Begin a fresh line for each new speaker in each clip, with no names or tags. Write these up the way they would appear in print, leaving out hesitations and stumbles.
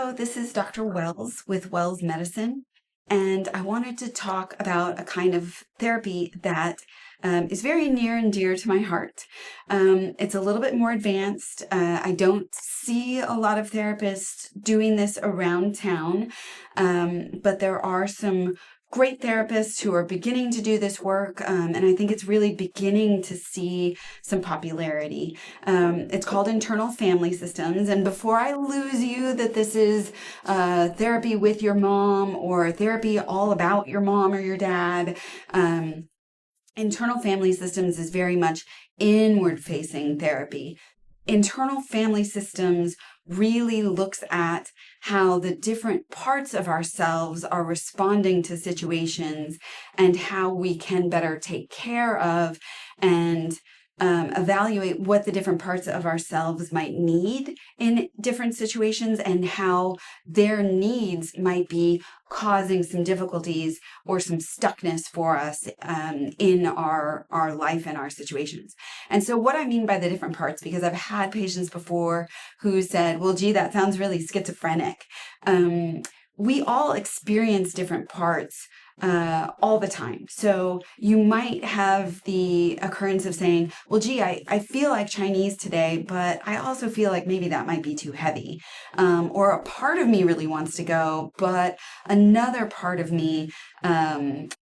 Hello, this is Dr. Wells with Wells Medicine, and I wanted to talk about a kind of therapy that is very near and dear to my heart. It's a little bit more advanced. I don't see a lot of therapists doing this around town, but there are some great therapists who are beginning to do this work, and I think it's really beginning to see some popularity. It's called internal family systems, and before I lose you that this is therapy with your mom or therapy all about your mom or your dad, internal family systems is very much inward-facing therapy. Internal family systems really looks at how the different parts of ourselves are responding to situations and how we can better take care of and evaluate what the different parts of ourselves might need in different situations and how their needs might be causing some difficulties or some stuckness for us in our life and our situations. And so what I mean by the different parts, because I've had patients before who said, well, gee, that sounds really schizophrenic. We all experience different parts all the time. So you might have the occurrence of saying, well, gee, I feel like Chinese today, but I also feel like maybe that might be too heavy. Or a part of me really wants to go, but another part of me, doesn't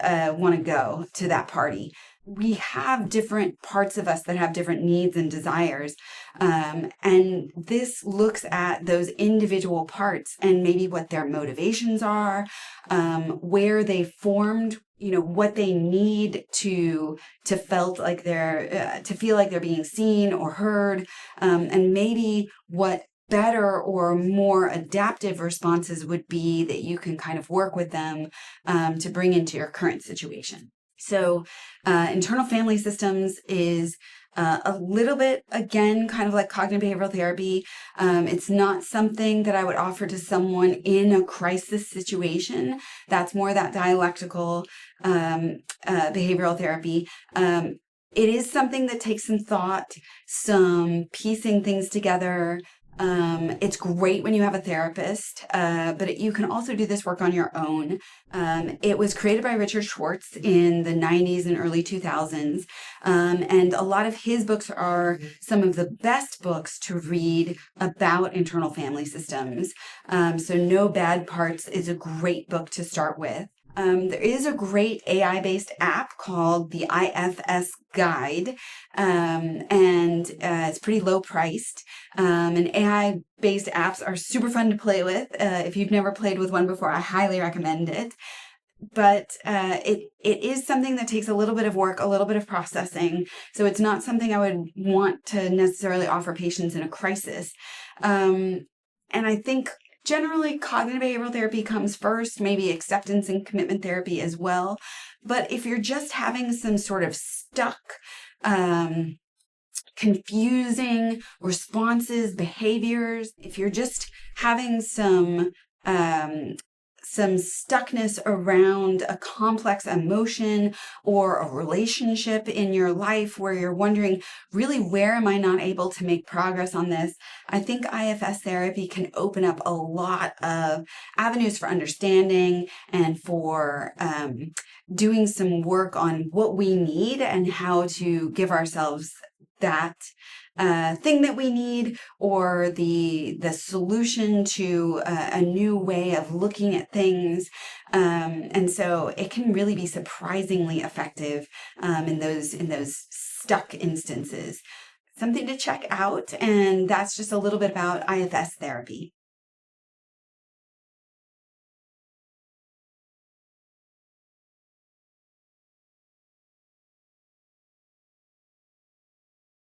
want to go to that party. We have different parts of us that have different needs and desires. And this looks at those individual parts and maybe what their motivations are, where they formed, what they need to feel like they're being seen or heard, and maybe what better or more adaptive responses would be that you can kind of work with them to bring into your current situation. So internal family systems is a little bit, again, kind of like cognitive behavioral therapy. It's not something that I would offer to someone in a crisis situation. That's more that dialectical behavioral therapy. It is something that takes some thought, some piecing things together. It's great when you have a therapist, but you can also do this work on your own. It was created by Richard Schwartz in the 90s and early 2000s. And a lot of his books are some of the best books to read about internal family systems. So No Bad Parts is a great book to start with. There is a great AI-based app called the IFS Guide, and it's pretty low priced. And AI-based apps are super fun to play with. If you've never played with one before, I highly recommend it. But it is something that takes a little bit of work, a little bit of processing. So it's not something I would want to necessarily offer patients in a crisis. And I think generally, cognitive behavioral therapy comes first, maybe acceptance and commitment therapy as well. But if you're just having some sort of stuck, confusing responses, behaviors, if you're just having some stuckness around a complex emotion or a relationship in your life where you're wondering, really, where am I not able to make progress on this? I think IFS therapy can open up a lot of avenues for understanding and for doing some work on what we need and how to give ourselves that thing that we need, or the solution to a new way of looking at things. And so it can really be surprisingly effective in those stuck instances. Something to check out, and that's just a little bit about IFS therapy.